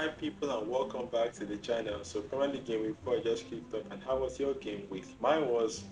Alright people, and welcome back to the channel. So currently game week 4 just kicked off, and how was your game week? Mine was,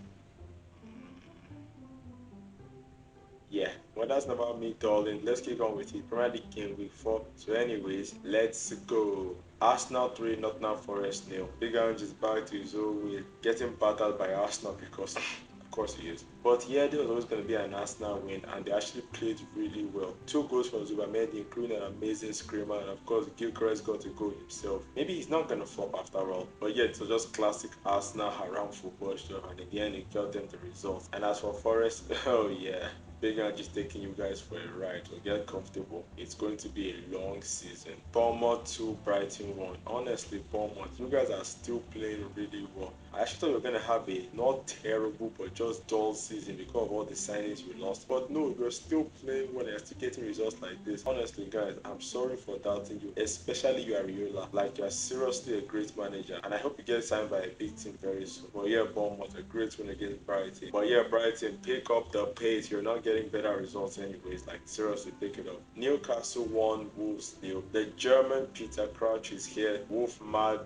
yeah, well that's not about me darling. Let's kick on with it. Currently game week 4. So anyways, let's go. Arsenal 3, Nottingham Forest nil. Big Ange is back to his old way, getting battered by Arsenal because of course he is. But yeah, there was always going to be an Arsenal win, and they actually played really well. 2 goals from Zubamedi, including an amazing screamer, and of course Gilchrist got a goal himself. Maybe he's not going to flop after all, but yeah, it was just classic Arsenal around football stuff, and in the end it got them the result. And as for Forest, oh yeah, Big Ange is taking you guys for a ride, so get comfortable. It's going to be a long season. Bournemouth 2, Brighton 1. Honestly, Bournemouth, you guys are still playing really well. I actually thought you were going to have a not terrible but just dull season because of all the signings you lost. But no, you're still playing well and you're still getting results like this. Honestly, guys, I'm sorry for doubting you, especially you, Ariola. Like, you're seriously a great manager, and I hope you get signed by a big team very soon. But yeah, Bournemouth, a great win against Brighton. But yeah, Brighton, pick up the pace. You're not getting better results anyways. Like, seriously, pick it up. Newcastle 1, Wolves 0. The German Peter Crouch is here. Wolf Mad.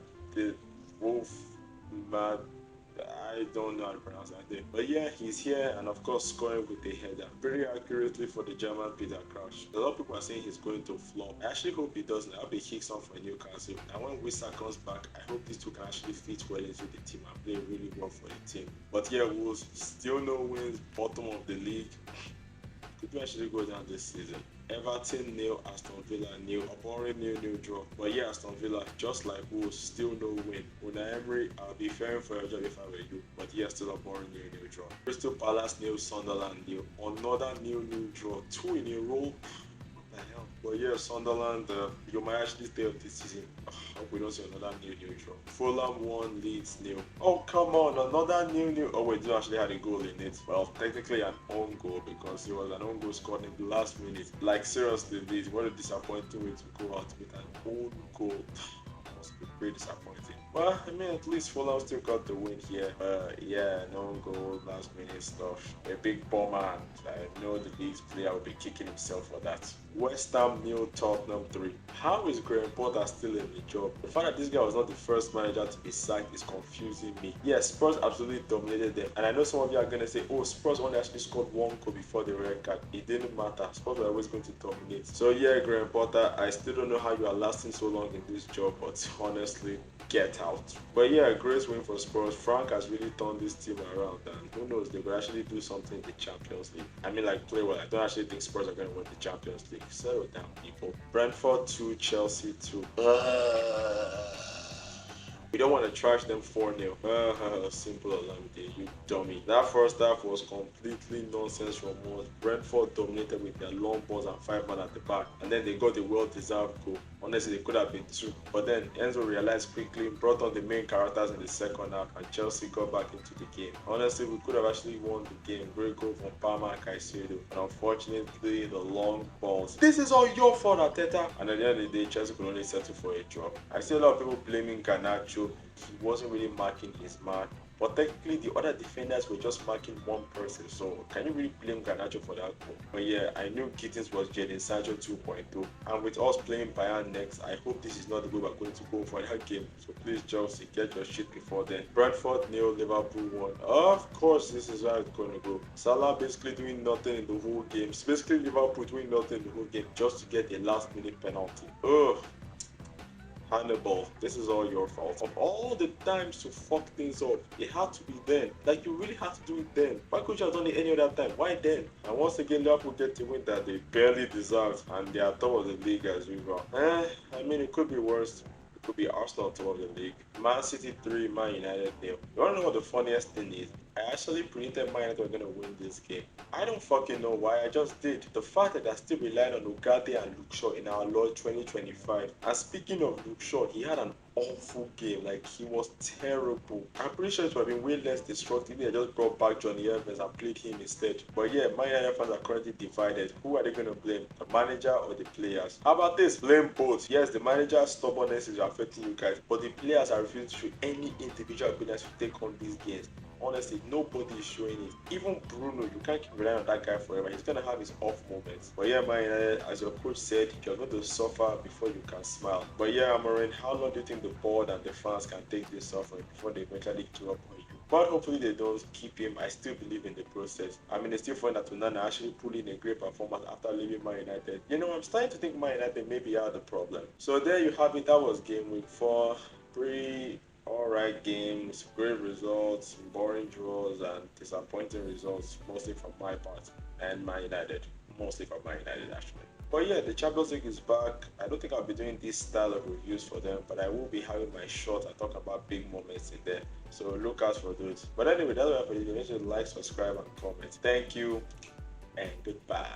I don't know how to pronounce that name. But yeah, he's here, and of course scoring with a header. Very accurately for the German Peter Crouch. A lot of people are saying he's going to flop. I actually hope he doesn't. I hope he kicks on for Newcastle. And when Wissa comes back, I hope these two can actually fit well into the team and play really well for the team. But yeah, Wolves still no wins, bottom of the league. Could we actually go down this season? Everton nil, Aston Villa nil, a boring nil draw. But yeah, Aston Villa, just like Wolves, still no win. Unai Emery, I'll be fearing for your job if I were you. But yeah, still a boring nil draw. Crystal Palace nil, Sunderland nil. Another nil draw. 2 in a row. What the hell? But yeah, Sunderland, you might actually stay up this season. Hope we don't see another nil draw. Fulham 1, Leeds nil. Oh come on, another nil. Oh wait, they actually had a goal in it. Well, technically an own goal because it was an own goal scored in the last minute. Like seriously, Leeds, what a disappointing way to go out with an own goal. Must be pretty disappointing. Well, I mean, at least Fulham still got the win here. Yeah, no goal, last minute stuff. A big bomber, and I know the Leeds player will be kicking himself for that. West Ham nil, Tottenham 3. How is Graham Potter still in the job? The fact that this guy was not the first manager to be sacked is confusing me. Yes, Spurs absolutely dominated them, and I know some of you are going to say, oh, Spurs only actually scored 1 goal before the red card. It didn't matter. Spurs were always going to dominate. So yeah, Graham Potter, I still don't know how you are lasting so long in this job, but honestly, get out. But yeah, great win for Spurs. Frank has really turned this team around, and who knows, they could actually do something in the Champions League. I mean, like, play well. I don't actually think Spurs are going to win the Champions League. Settle down, people. Brentford 2, Chelsea 2. We don't want to trash them 4-0. Simple Olamide, you dummy. That first half was completely nonsense from us. Brentford dominated with their long balls and 5 men at the back, and then they got a well-deserved goal. Honestly, they could have been 2. But then Enzo realized quickly, brought on the main characters in the second half, and Chelsea got back into the game. Honestly, we could have actually won the game. Great goal from Palmer and Caicedo. And unfortunately, the long balls. This is all your fault, Arteta. And at the end of the day, Chelsea could only settle for a draw. I see a lot of people blaming Garnacho. He wasn't really marking his mark. But technically, the other defenders were just marking one person. So, can you really blame Garnacho for that goal? But yeah, I knew Gittins was Jadon Sancho 2.0. And with us playing Bayern next, I hope this is not the way we're going to go for that game. So please, Chelsea, get your shit before then. Brentford nil, Liverpool 1. Of course, this is how it's going to go. Salah basically doing nothing in the whole game. It's basically Liverpool doing nothing in the whole game just to get a last-minute penalty. Ugh. Hannibal, this is all your fault. Of all the times to fuck things up, it had to be then. Like, you really had to do it then. Why couldn't you have done it any other time? Why then? And once again, Liverpool get the win that they barely deserved, and they are top of the league as usual. I mean, it could be worse. It could be Arsenal top of the league. Man City 3, Man United 0. You wanna know what the funniest thing is? I actually predicted Man United were gonna win this game. I don't fucking know why, I just did. The fact that I still relying on Ugarte and Luke Shaw in our Lord 2025. And speaking of Luke Shaw, he had an awful game. Like, he was terrible. I'm pretty sure it would have been way less destructive if they just brought back Johnny Evans and played him instead. But yeah, Man United fans are currently divided. Who are they going to blame? The manager or the players? How about this? Blame both. Yes, the manager's stubbornness is affecting you guys, but the players are refusing to show any individual ability to take on these games. honestly, nobody is showing it. Even Bruno, you can't keep relying on that guy forever. He's gonna have his off moments. But yeah, Man United, as your coach said, you're going to suffer before you can smile. But yeah, Amarin, how long do you think the board and the fans can take this suffering before they eventually give up on you? But hopefully they don't keep him. I still believe in the process. I mean, it's still fun that Onana actually pulled in a great performance after leaving Man United. You know, I'm starting to think Man United maybe are the problem. So there you have it. That was game week 4. Pretty alright games, great results, boring draws, and disappointing results, mostly from my part and Man United. Mostly from Man United, actually. But yeah, the Champions League is back. I don't think I'll be doing this style of reviews for them, but I will be having my short and talk about big moments in there. So look out for those. But anyway, that's what I for you. Make sure to like, subscribe, and comment. Thank you, and goodbye.